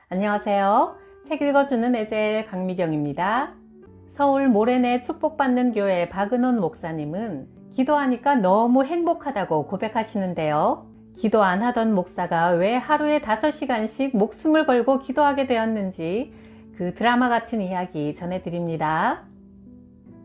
안녕하세요. 책 읽어주는 에젤 강미경입니다. 서울 모래내 축복받는 교회 박은원 목사님은 기도하니까 너무 행복하다고 고백하시는데요. 기도 안 하던 목사가 왜 하루에 5시간씩 목숨을 걸고 기도하게 되었는지 그 드라마 같은 이야기 전해드립니다.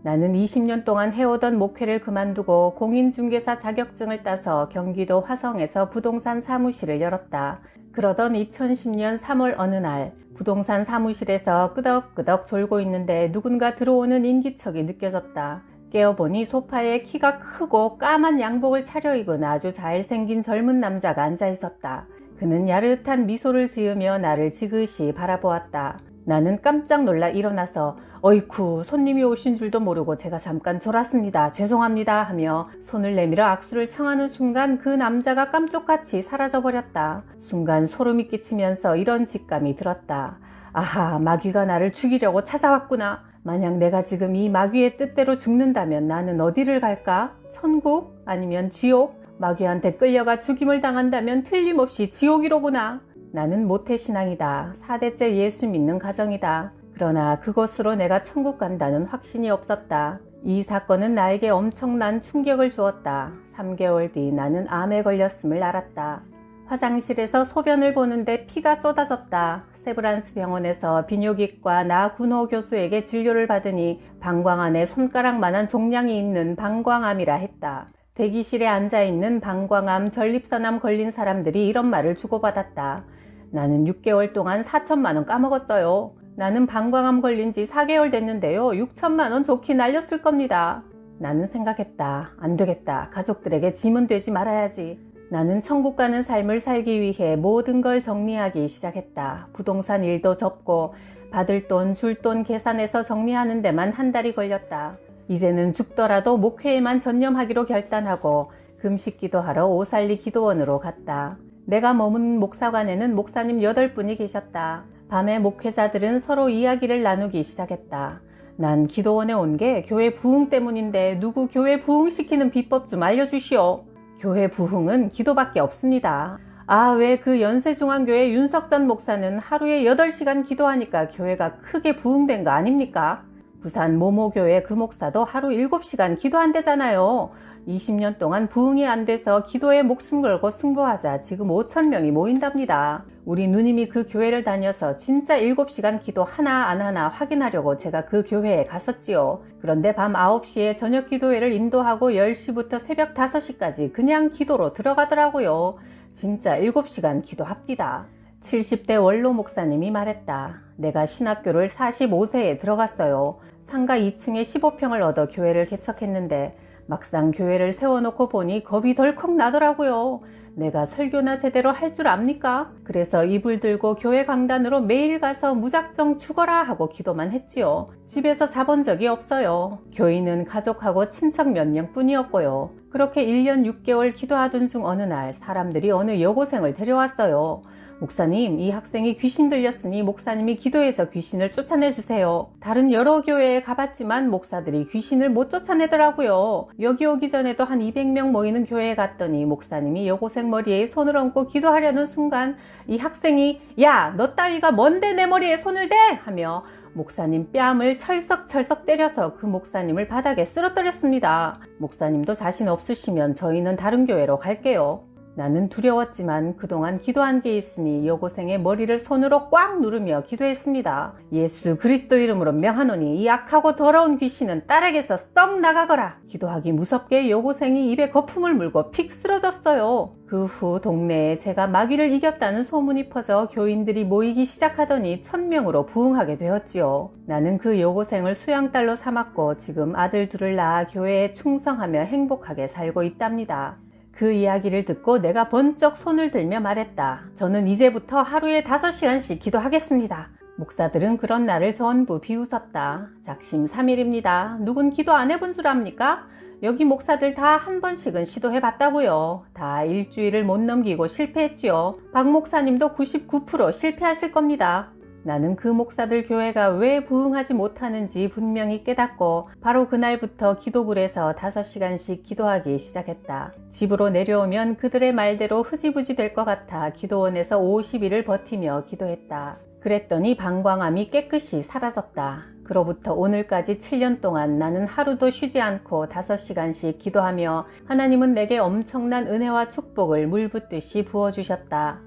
나는 20년 동안 해오던 목회를 그만두고 공인중개사 자격증을 따서 경기도 화성에서 부동산 사무실을 열었다. 그러던 2010년 3월 어느 날 부동산 사무실에서 끄덕끄덕 졸고 있는데 누군가 들어오는 인기척이 느껴졌다. 깨어보니 소파에 키가 크고 까만 양복을 차려입은 아주 잘생긴 젊은 남자가 앉아있었다. 그는 야릇한 미소를 지으며 나를 지그시 바라보았다. 나는 깜짝 놀라 일어나서 어이쿠, 손님이 오신 줄도 모르고 제가 잠깐 졸았습니다. 죄송합니다 하며 손을 내밀어 악수를 청하는 순간 그 남자가 깜쪽같이 사라져버렸다. 순간 소름이 끼치면서 이런 직감이 들었다. 아하, 마귀가 나를 죽이려고 찾아왔구나. 만약 내가 지금 이 마귀의 뜻대로 죽는다면 나는 어디를 갈까? 천국? 아니면 지옥? 마귀한테 끌려가 죽임을 당한다면 틀림없이 지옥이로구나. 나는 모태신앙이다. 4대째 예수 믿는 가정이다. 그러나 그곳으로 내가 천국 간다는 확신이 없었다. 이 사건은 나에게 엄청난 충격을 주었다. 3개월 뒤 나는 암에 걸렸음을 알았다. 화장실에서 소변을 보는데 피가 쏟아졌다. 세브란스 병원에서 비뇨기과 나 군호 교수에게 진료를 받으니 방광 안에 손가락만한 종양이 있는 방광암이라 했다. 대기실에 앉아있는 방광암, 전립선암 걸린 사람들이 이런 말을 주고받았다. 나는 6개월 동안 4천만 원 까먹었어요. 나는 방광암 걸린 지 4개월 됐는데요. 6천만 원 좋게 날렸을 겁니다. 나는 생각했다. 안 되겠다. 가족들에게 짐은 되지 말아야지. 나는 천국 가는 삶을 살기 위해 모든 걸 정리하기 시작했다. 부동산 일도 접고 받을 돈, 줄 돈 계산해서 정리하는 데만 한 달이 걸렸다. 이제는 죽더라도 목회에만 전념하기로 결단하고 금식 기도하러 오살리 기도원으로 갔다. 내가 머문 목사관에는 목사님 8분이 계셨다. 밤에 목회자들은 서로 이야기를 나누기 시작했다. 난 기도원에 온 게 교회 부흥 때문인데 누구 교회 부흥시키는 비법 좀 알려주시오. 교회 부흥은 기도밖에 없습니다. 아, 왜 그 연세중앙교회 윤석전 목사는 하루에 8시간 기도하니까 교회가 크게 부흥된 거 아닙니까? 부산 모모교회 그 목사도 하루 7시간 기도한대잖아요. 20년 동안 부흥이 안 돼서 기도에 목숨 걸고 승부하자 지금 5,000명이 모인답니다. 우리 누님이 그 교회를 다녀서 진짜 7시간 기도 하나 안 하나 확인하려고 제가 그 교회에 갔었지요. 그런데 밤 9시에 저녁 기도회를 인도하고 10시부터 새벽 5시까지 그냥 기도로 들어가더라고요. 진짜 7시간 기도합디다. 70대 원로 목사님이 말했다. 내가 신학교를 45세에 들어갔어요. 상가 2층에 15평을 얻어 교회를 개척했는데 막상 교회를 세워놓고 보니 겁이 덜컥 나더라고요. 내가 설교나 제대로 할 줄 압니까? 그래서 이불 들고 교회 강단으로 매일 가서 무작정 죽어라 하고 기도만 했지요. 집에서 자본 적이 없어요. 교인은 가족하고 친척 몇 명뿐이었고요. 그렇게 1년 6개월 기도하던 중 어느 날 사람들이 어느 여고생을 데려왔어요. 목사님, 이 학생이 귀신 들렸으니 목사님이 기도해서 귀신을 쫓아내주세요. 다른 여러 교회에 가봤지만 목사들이 귀신을 못 쫓아내더라고요. 여기 오기 전에도 한 200명 모이는 교회에 갔더니 목사님이 여고생 머리에 손을 얹고 기도하려는 순간 이 학생이 야, 너 따위가 뭔데 내 머리에 손을 대? 하며 목사님 뺨을 철썩철썩 때려서 그 목사님을 바닥에 쓰러뜨렸습니다. 목사님도 자신 없으시면 저희는 다른 교회로 갈게요. 나는 두려웠지만 그동안 기도한 게 있으니 여고생의 머리를 손으로 꽉 누르며 기도했습니다. 예수 그리스도 이름으로 명하노니 이 악하고 더러운 귀신은 딸에게서 썩 나가거라. 기도하기 무섭게 여고생이 입에 거품을 물고 픽 쓰러졌어요. 그 후 동네에 제가 마귀를 이겼다는 소문이 퍼져 교인들이 모이기 시작하더니 1000명으로 부흥하게 되었지요. 나는 그 여고생을 수양딸로 삼았고 지금 아들 둘을 낳아 교회에 충성하며 행복하게 살고 있답니다. 그 이야기를 듣고 내가 번쩍 손을 들며 말했다. 저는 이제부터 하루에 5시간씩 기도하겠습니다. 목사들은 그런 날을 전부 비웃었다. 작심 3일입니다. 누군 기도 안 해본 줄 압니까? 여기 목사들 다 한 번씩은 시도해봤다고요. 다 일주일을 못 넘기고 실패했지요. 박 목사님도 99% 실패하실 겁니다. 나는 그 목사들 교회가 왜 부흥하지 못하는지 분명히 깨닫고 바로 그날부터 기도굴에서 5시간씩 기도하기 시작했다. 집으로 내려오면 그들의 말대로 흐지부지 될 것 같아 기도원에서 50일을 버티며 기도했다. 그랬더니 방광암이 깨끗이 사라졌다. 그로부터 오늘까지 7년 동안 나는 하루도 쉬지 않고 5시간씩 기도하며 하나님은 내게 엄청난 은혜와 축복을 물붓듯이 부어주셨다.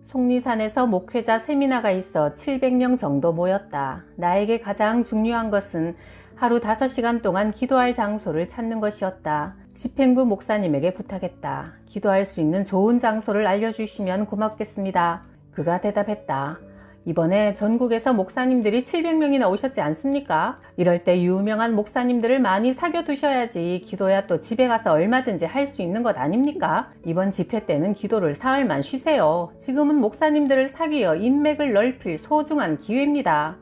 속리산에서 목회자 세미나가 있어 700명 정도 모였다. 나에게 가장 중요한 것은 하루 5시간 동안 기도할 장소를 찾는 것이었다. 집행부 목사님에게 부탁했다. 기도할 수 있는 좋은 장소를 알려주시면 고맙겠습니다. 그가 대답했다. 이번에 전국에서 목사님들이 700명이나 오셨지 않습니까? 이럴 때 유명한 목사님들을 많이 사귀어 두셔야지 기도야 또 집에 가서 얼마든지 할 수 있는 것 아닙니까? 이번 집회 때는 기도를 사흘만 쉬세요. 지금은 목사님들을 사귀어 인맥을 넓힐 소중한 기회입니다.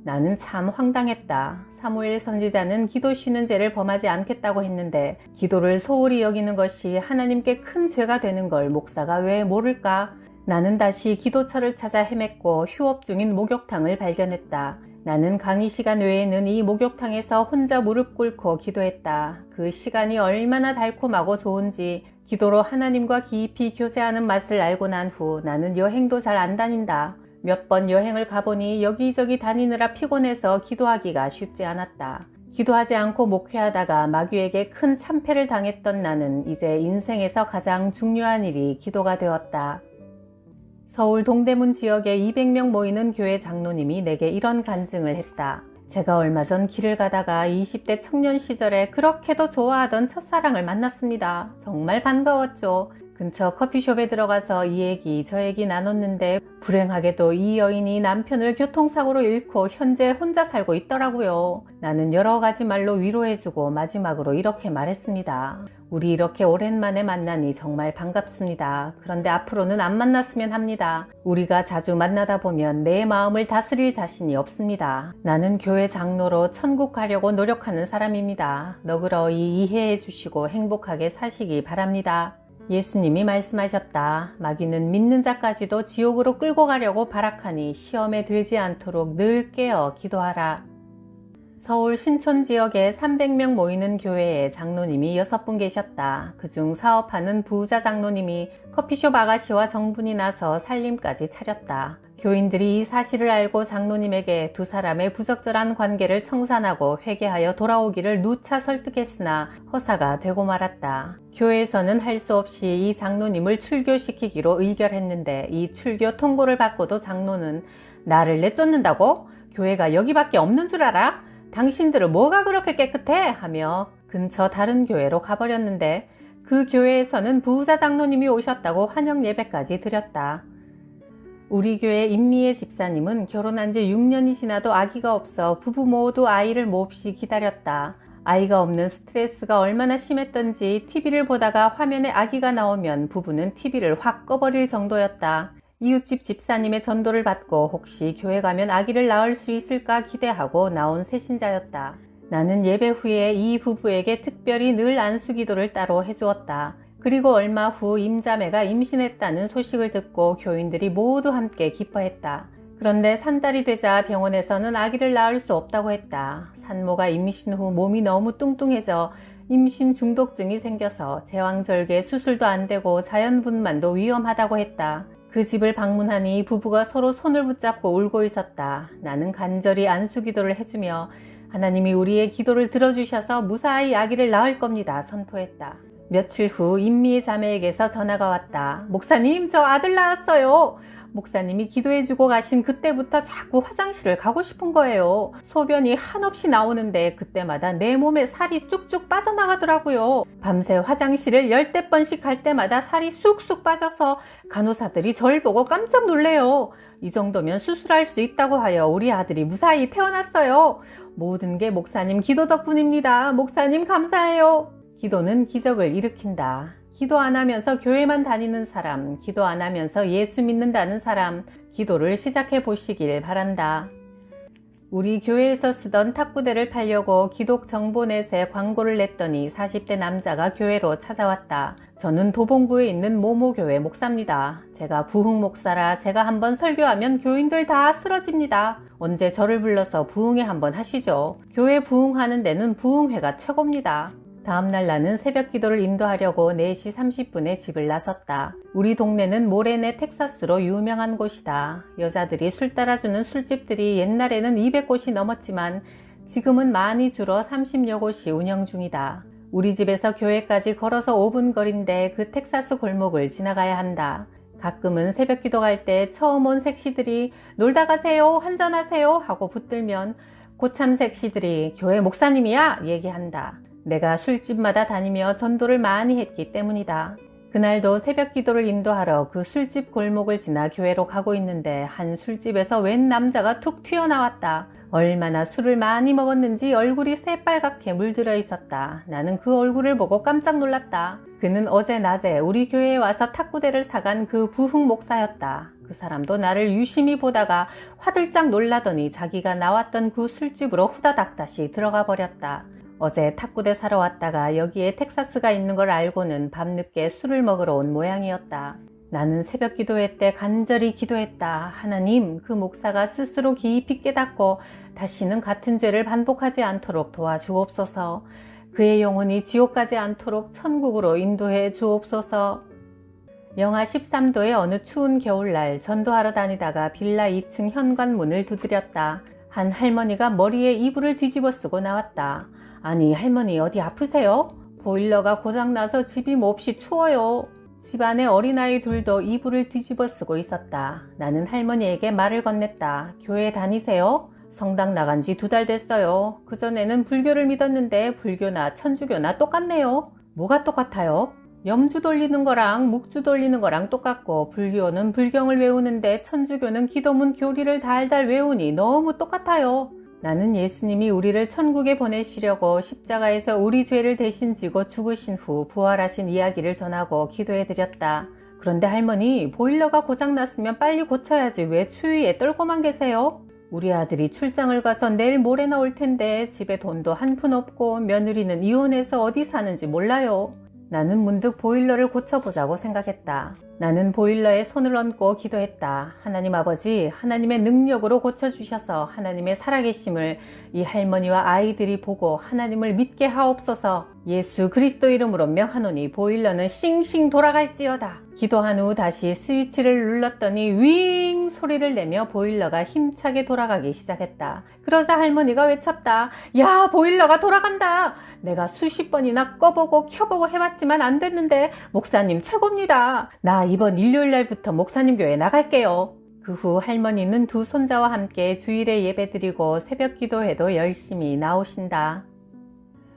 나는 참 황당했다. 사무엘 선지자는 기도 쉬는 죄를 범하지 않겠다고 했는데 기도를 소홀히 여기는 것이 하나님께 큰 죄가 되는 걸 목사가 왜 모를까? 나는 다시 기도처를 찾아 헤맸고 휴업 중인 목욕탕을 발견했다. 나는 강의 시간 외에는 이 목욕탕에서 혼자 무릎 꿇고 기도했다. 그 시간이 얼마나 달콤하고 좋은지 기도로 하나님과 깊이 교제하는 맛을 알고 난 후 나는 여행도 잘 안 다닌다. 몇 번 여행을 가보니 여기저기 다니느라 피곤해서 기도하기가 쉽지 않았다. 기도하지 않고 목회하다가 마귀에게 큰 참패를 당했던 나는 이제 인생에서 가장 중요한 일이 기도가 되었다. 서울 동대문 지역에 200명 모이는 교회 장로님이 내게 이런 간증을 했다. 제가 얼마 전 길을 가다가 20대 청년 시절에 그렇게도 좋아하던 첫사랑을 만났습니다. 정말 반가웠죠. 근처 커피숍에 들어가서 이 얘기 저 얘기 나눴는데 불행하게도 이 여인이 남편을 교통사고로 잃고 현재 혼자 살고 있더라고요. 나는 여러 가지 말로 위로해주고 마지막으로 이렇게 말했습니다. 우리 이렇게 오랜만에 만나니 정말 반갑습니다. 그런데 앞으로는 안 만났으면 합니다. 우리가 자주 만나다 보면 내 마음을 다스릴 자신이 없습니다. 나는 교회 장로로 천국 가려고 노력하는 사람입니다. 너그러이 이해해 주시고 행복하게 사시기 바랍니다. 예수님이 말씀하셨다. 마귀는 믿는 자까지도 지옥으로 끌고 가려고 발악하니 시험에 들지 않도록 늘 깨어 기도하라. 서울 신촌 지역에 300명 모이는 교회에 장로님이 6분 계셨다. 그중 사업하는 부자 장로님이 커피숍 아가씨와 정분이 나서 살림까지 차렸다. 교인들이 이 사실을 알고 장로님에게 두 사람의 부적절한 관계를 청산하고 회개하여 돌아오기를 누차 설득했으나 허사가 되고 말았다. 교회에서는 할 수 없이 이 장로님을 출교시키기로 의결했는데 이 출교 통고를 받고도 장로는 나를 내쫓는다고? 교회가 여기밖에 없는 줄 알아? 당신들은 뭐가 그렇게 깨끗해? 하며 근처 다른 교회로 가버렸는데 그 교회에서는 부자 장로님이 오셨다고 환영 예배까지 드렸다. 우리 교회 임미애 집사님은 결혼한 지 6년이 지나도 아기가 없어 부부 모두 아이를 몹시 기다렸다. 아이가 없는 스트레스가 얼마나 심했던지 TV를 보다가 화면에 아기가 나오면 부부는 TV를 확 꺼버릴 정도였다. 이웃집 집사님의 전도를 받고 혹시 교회 가면 아기를 낳을 수 있을까 기대하고 나온 새신자였다. 나는 예배 후에 이 부부에게 특별히 늘 안수기도를 따로 해주었다. 그리고 얼마 후 임자매가 임신했다는 소식을 듣고 교인들이 모두 함께 기뻐했다. 그런데 산달이 되자 병원에서는 아기를 낳을 수 없다고 했다. 산모가 임신 후 몸이 너무 뚱뚱해져 임신 중독증이 생겨서 제왕절개 수술도 안 되고 자연분만도 위험하다고 했다. 그 집을 방문하니 부부가 서로 손을 붙잡고 울고 있었다. 나는 간절히 안수기도를 해주며 하나님이 우리의 기도를 들어주셔서 무사히 아기를 낳을 겁니다 선포했다. 며칠 후 임미애 자매에게서 전화가 왔다. 목사님, 저 아들 낳았어요. 목사님이 기도해주고 가신 그때부터 자꾸 화장실을 가고 싶은 거예요. 소변이 한없이 나오는데 그때마다 내 몸에 살이 쭉쭉 빠져나가더라고요. 밤새 화장실을 10대 번씩 갈 때마다 살이 쑥쑥 빠져서 간호사들이 절 보고 깜짝 놀래요. 이 정도면 수술할 수 있다고 하여 우리 아들이 무사히 태어났어요. 모든 게 목사님 기도 덕분입니다. 목사님 감사해요. 기도는 기적을 일으킨다. 기도 안 하면서 교회만 다니는 사람, 기도 안 하면서 예수 믿는다는 사람, 기도를 시작해 보시길 바란다. 우리 교회에서 쓰던 탁구대를 팔려고 기독 정보넷에 광고를 냈더니 40대 남자가 교회로 찾아왔다. 저는 도봉구에 있는 모모교회 목사입니다. 제가 부흥 목사라 제가 한번 설교하면 교인들 다 쓰러집니다. 언제 저를 불러서 부흥회 한번 하시죠. 교회 부흥하는 데는 부흥회가 최고입니다. 다음날 나는 새벽 기도를 인도하려고 4시 30분에 집을 나섰다. 우리 동네는 모래내 텍사스로 유명한 곳이다. 여자들이 술 따라주는 술집들이 옛날에는 200곳이 넘었지만 지금은 많이 줄어 30여 곳이 운영 중이다. 우리 집에서 교회까지 걸어서 5분 거리인데 그 텍사스 골목을 지나가야 한다. 가끔은 새벽 기도 갈 때 처음 온 색시들이 놀다 가세요, 한잔하세요 하고 붙들면 고참 색시들이 교회 목사님이야 얘기한다. 내가 술집마다 다니며 전도를 많이 했기 때문이다. 그날도 새벽 기도를 인도하러 그 술집 골목을 지나 교회로 가고 있는데 한 술집에서 웬 남자가 툭 튀어나왔다. 얼마나 술을 많이 먹었는지 얼굴이 새빨갛게 물들어 있었다. 나는 그 얼굴을 보고 깜짝 놀랐다. 그는 어제 낮에 우리 교회에 와서 탁구대를 사간 그 부흥 목사였다. 그 사람도 나를 유심히 보다가 화들짝 놀라더니 자기가 나왔던 그 술집으로 후다닥 다시 들어가 버렸다. 어제 탁구대 사러 왔다가 여기에 텍사스가 있는 걸 알고는 밤늦게 술을 먹으러 온 모양이었다. 나는 새벽 기도회 때 간절히 기도했다. 하나님, 그 목사가 스스로 깊이 깨닫고 다시는 같은 죄를 반복하지 않도록 도와주옵소서. 그의 영혼이 지옥 가지 않도록 천국으로 인도해 주옵소서. 영하 13도의 어느 추운 겨울날 전도하러 다니다가 빌라 2층 현관문을 두드렸다. 한 할머니가 머리에 이불을 뒤집어 쓰고 나왔다. 아니, 할머니 어디 아프세요? 보일러가 고장나서 집이 몹시 추워요. 집안에 어린아이 둘도 이불을 뒤집어 쓰고 있었다. 나는 할머니에게 말을 건넸다. 교회 다니세요? 성당 나간 지 2달 됐어요. 그전에는 불교를 믿었는데 불교나 천주교나 똑같네요. 뭐가 똑같아요? 염주 돌리는 거랑 묵주 돌리는 거랑 똑같고 불교는 불경을 외우는데 천주교는 기도문 교리를 달달 외우니 너무 똑같아요. 나는 예수님이 우리를 천국에 보내시려고 십자가에서 우리 죄를 대신 지고 죽으신 후 부활하신 이야기를 전하고 기도해드렸다. 그런데 할머니, 보일러가 고장났으면 빨리 고쳐야지 왜 추위에 떨고만 계세요? 우리 아들이 출장을 가서 내일 모레나 올 텐데 집에 돈도 한 푼 없고 며느리는 이혼해서 어디 사는지 몰라요. 나는 문득 보일러를 고쳐보자고 생각했다. 나는 보일러에 손을 얹고 기도했다. 하나님 아버지, 하나님의 능력으로 고쳐주셔서 하나님의 살아계심을 이 할머니와 아이들이 보고 하나님을 믿게 하옵소서. 예수 그리스도 이름으로 명하노니 보일러는 싱싱 돌아갈지어다. 기도한 후 다시 스위치를 눌렀더니 윙 소리를 내며 보일러가 힘차게 돌아가기 시작했다. 그러자 할머니가 외쳤다. 야, 보일러가 돌아간다. 내가 수십 번이나 꺼보고 켜보고 해봤지만 안 됐는데 목사님 최고입니다. 나 이번 일요일 날부터 목사님 교회 나갈게요. 그 후 할머니는 두 손자와 함께 주일에 예배드리고 새벽 기도회도 열심히 나오신다.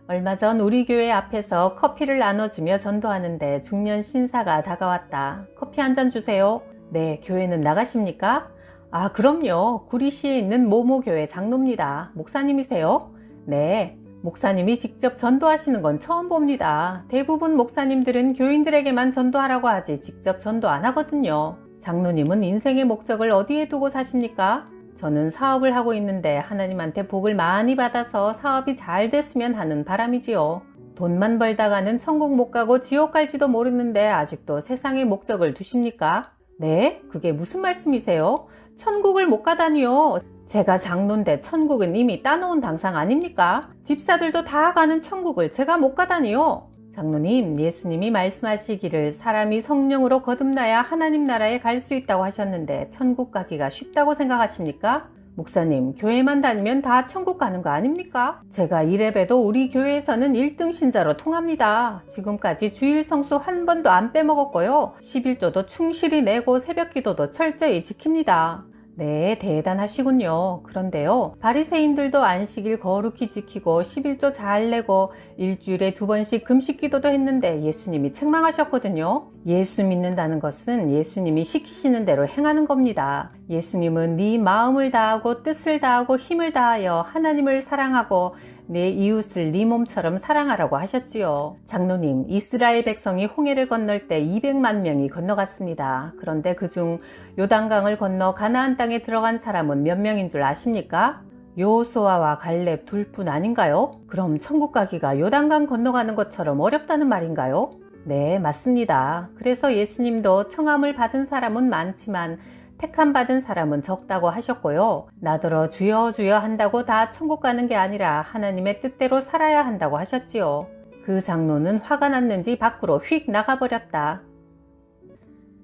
얼마 전 우리 교회 앞에서 커피를 나눠주며 전도하는데 중년 신사가 다가왔다. 커피 한 잔 주세요. 네, 교회는 나가십니까? 아, 그럼요. 구리시에 있는 모모 교회 장로입니다. 목사님이세요? 네. 목사님이 직접 전도하시는 건 처음 봅니다. 대부분 목사님들은 교인들에게만 전도하라고 하지 직접 전도 안 하거든요. 장로님은 인생의 목적을 어디에 두고 사십니까? 저는 사업을 하고 있는데 하나님한테 복을 많이 받아서 사업이 잘 됐으면 하는 바람이지요. 돈만 벌다가는 천국 못 가고 지옥 갈지도 모르는데 아직도 세상의 목적을 두십니까? 네? 그게 무슨 말씀이세요? 천국을 못 가다니요. 제가 장로인데 천국은 이미 따놓은 당상 아닙니까? 집사들도 다 가는 천국을 제가 못 가다니요. 장로님, 예수님이 말씀하시기를 사람이 성령으로 거듭나야 하나님 나라에 갈 수 있다고 하셨는데 천국 가기가 쉽다고 생각하십니까? 목사님, 교회만 다니면 다 천국 가는 거 아닙니까? 제가 이래봬도 우리 교회에서는 1등 신자로 통합니다. 지금까지 주일 성수 한 번도 안 빼먹었고요. 11조도 충실히 내고 새벽 기도도 철저히 지킵니다. 네, 대단하시군요. 그런데요, 바리새인들도 안식일 거룩히 지키고 11조 잘 내고 일주일에 2번씩 금식 기도도 했는데 예수님이 책망하셨거든요. 예수 믿는다는 것은 예수님이 시키시는 대로 행하는 겁니다. 예수님은 네 마음을 다하고 뜻을 다하고 힘을 다하여 하나님을 사랑하고 내 이웃을 네 몸처럼 사랑하라고 하셨지요. 장로님, 이스라엘 백성이 홍해를 건널 때 200만 명이 건너갔습니다. 그런데 그중 요단강을 건너 가나안 땅에 들어간 사람은 몇 명인 줄 아십니까? 여호수아와 갈렙 둘뿐 아닌가요? 그럼 천국 가기가 요단강 건너가는 것처럼 어렵다는 말인가요? 네, 맞습니다. 그래서 예수님도 청함을 받은 사람은 많지만 택함 받은 사람은 적다고 하셨고요. 나더러 주여 주여 한다고 다 천국 가는 게 아니라 하나님의 뜻대로 살아야 한다고 하셨지요. 그 장로는 화가 났는지 밖으로 휙 나가버렸다.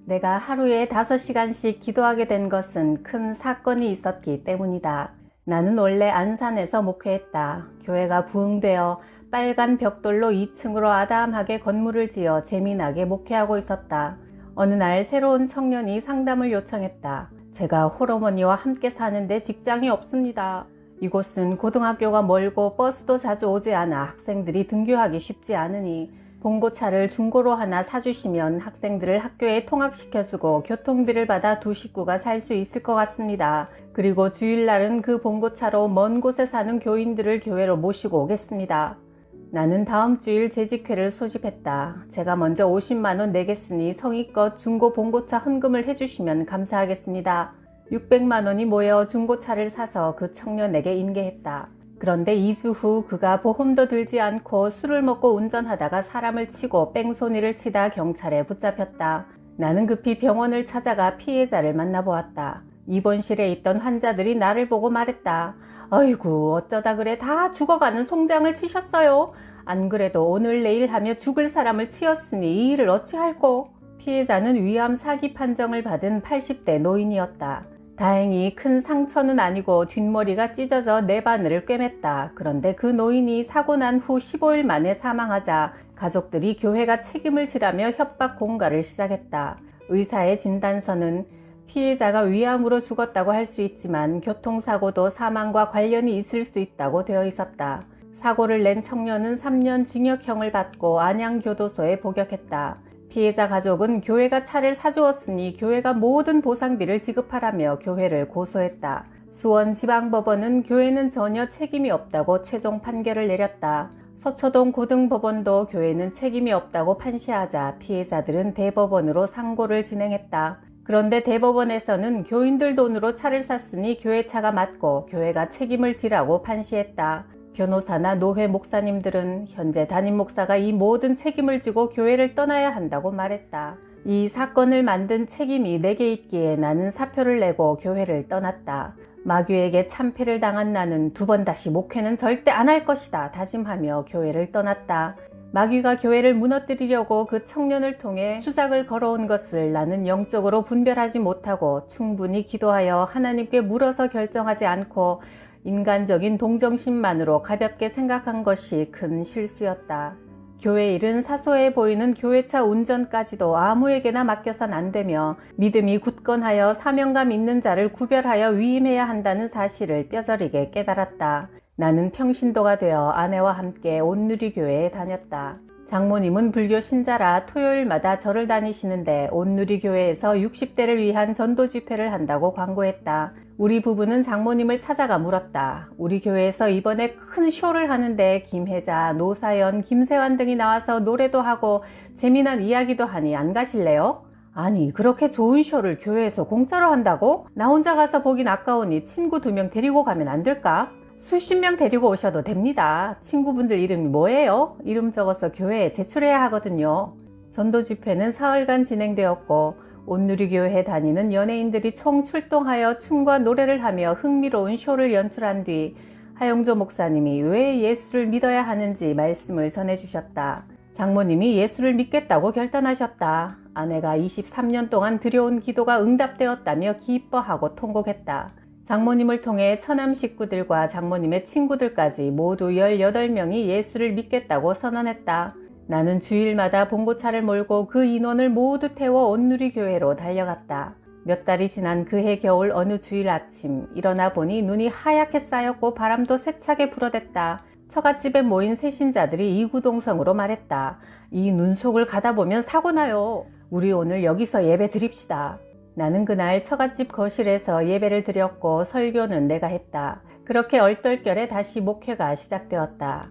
내가 하루에 5시간씩 기도하게 된 것은 큰 사건이 있었기 때문이다. 나는 원래 안산에서 목회했다. 교회가 부흥되어 빨간 벽돌로 2층으로 아담하게 건물을 지어 재미나게 목회하고 있었다. 어느 날 새로운 청년이 상담을 요청했다. 제가 홀어머니와 함께 사는데 직장이 없습니다. 이곳은 고등학교가 멀고 버스도 자주 오지 않아 학생들이 등교하기 쉽지 않으니 봉고차를 중고로 하나 사주시면 학생들을 학교에 통학시켜주고 교통비를 받아 두 식구가 살 수 있을 것 같습니다. 그리고 주일날은 그 봉고차로 먼 곳에 사는 교인들을 교회로 모시고 오겠습니다. 나는 다음 주일 재직회를 소집했다. 제가 먼저 50만 원 내겠으니 성의껏 중고 봉고차 헌금을 해주시면 감사하겠습니다. 600만 원이 모여 중고차를 사서 그 청년에게 인계했다. 그런데 2주 후 그가 보험도 들지 않고 술을 먹고 운전하다가 사람을 치고 뺑소니를 치다 경찰에 붙잡혔다. 나는 급히 병원을 찾아가 피해자를 만나보았다. 입원실에 있던 환자들이 나를 보고 말했다. 아이고 어쩌다 그래 다 죽어가는 송장을 치셨어요. 안 그래도 오늘 내일 하며 죽을 사람을 치었으니 이 일을 어찌할꼬. 피해자는 위암 사기 판정을 받은 80대 노인이었다. 다행히 큰 상처는 아니고 뒷머리가 찢어져 내 바늘을 꿰맸다. 그런데 그 노인이 사고 난 후 15일 만에 사망하자 가족들이 교회가 책임을 지라며 협박 공갈을 시작했다. 의사의 진단서는 피해자가 위암으로 죽었다고 할 수 있지만 교통사고도 사망과 관련이 있을 수 있다고 되어 있었다. 사고를 낸 청년은 3년 징역형을 받고 안양교도소에 복역했다. 피해자 가족은 교회가 차를 사주었으니 교회가 모든 보상비를 지급하라며 교회를 고소했다. 수원지방법원은 교회는 전혀 책임이 없다고 최종 판결을 내렸다. 서초동 고등법원도 교회는 책임이 없다고 판시하자 피해자들은 대법원으로 상고를 진행했다. 그런데 대법원에서는 교인들 돈으로 차를 샀으니 교회 차가 맞고 교회가 책임을 지라고 판시했다. 변호사나 노회 목사님들은 현재 담임 목사가 이 모든 책임을 지고 교회를 떠나야 한다고 말했다. 이 사건을 만든 책임이 내게 있기에 나는 사표를 내고 교회를 떠났다. 마귀에게 참패를 당한 나는 2번 다시 목회는 절대 안 할 것이다 다짐하며 교회를 떠났다. 마귀가 교회를 무너뜨리려고 그 청년을 통해 수작을 걸어온 것을 나는 영적으로 분별하지 못하고 충분히 기도하여 하나님께 물어서 결정하지 않고 인간적인 동정심만으로 가볍게 생각한 것이 큰 실수였다. 교회 일은 사소해 보이는 교회차 운전까지도 아무에게나 맡겨선 안 되며 믿음이 굳건하여 사명감 있는 자를 구별하여 위임해야 한다는 사실을 뼈저리게 깨달았다. 나는 평신도가 되어 아내와 함께 온누리교회에 다녔다. 장모님은 불교 신자라 토요일마다 절을 다니시는데 온누리교회에서 60대를 위한 전도 집회를 한다고 광고했다. 우리 부부는 장모님을 찾아가 물었다. 우리 교회에서 이번에 큰 쇼를 하는데 김혜자, 노사연, 김세환 등이 나와서 노래도 하고 재미난 이야기도 하니 안 가실래요? 아니 그렇게 좋은 쇼를 교회에서 공짜로 한다고? 나 혼자 가서 보긴 아까우니 친구 2명 데리고 가면 안 될까? 수십 명 데리고 오셔도 됩니다. 친구분들 이름이 뭐예요? 이름 적어서 교회에 제출해야 하거든요. 전도 집회는 사흘간 진행되었고 온누리교회에 다니는 연예인들이 총 출동하여 춤과 노래를 하며 흥미로운 쇼를 연출한 뒤 하영조 목사님이 왜 예수를 믿어야 하는지 말씀을 전해주셨다. 장모님이 예수를 믿겠다고 결단하셨다. 아내가 23년 동안 드려온 기도가 응답되었다며 기뻐하고 통곡했다. 장모님을 통해 처남 식구들과 장모님의 친구들까지 모두 18명이 예수를 믿겠다고 선언했다. 나는 주일마다 봉고차를 몰고 그 인원을 모두 태워 온누리교회로 달려갔다. 몇 달이 지난 그해 겨울 어느 주일 아침 일어나 보니 눈이 하얗게 쌓였고 바람도 세차게 불어댔다. 처갓집에 모인 새신자들이 이구동성으로 말했다. 이 눈 속을 가다 보면 사고 나요. 우리 오늘 여기서 예배 드립시다. 나는 그날 처갓집 거실에서 예배를 드렸고 설교는 내가 했다. 그렇게 얼떨결에 다시 목회가 시작되었다.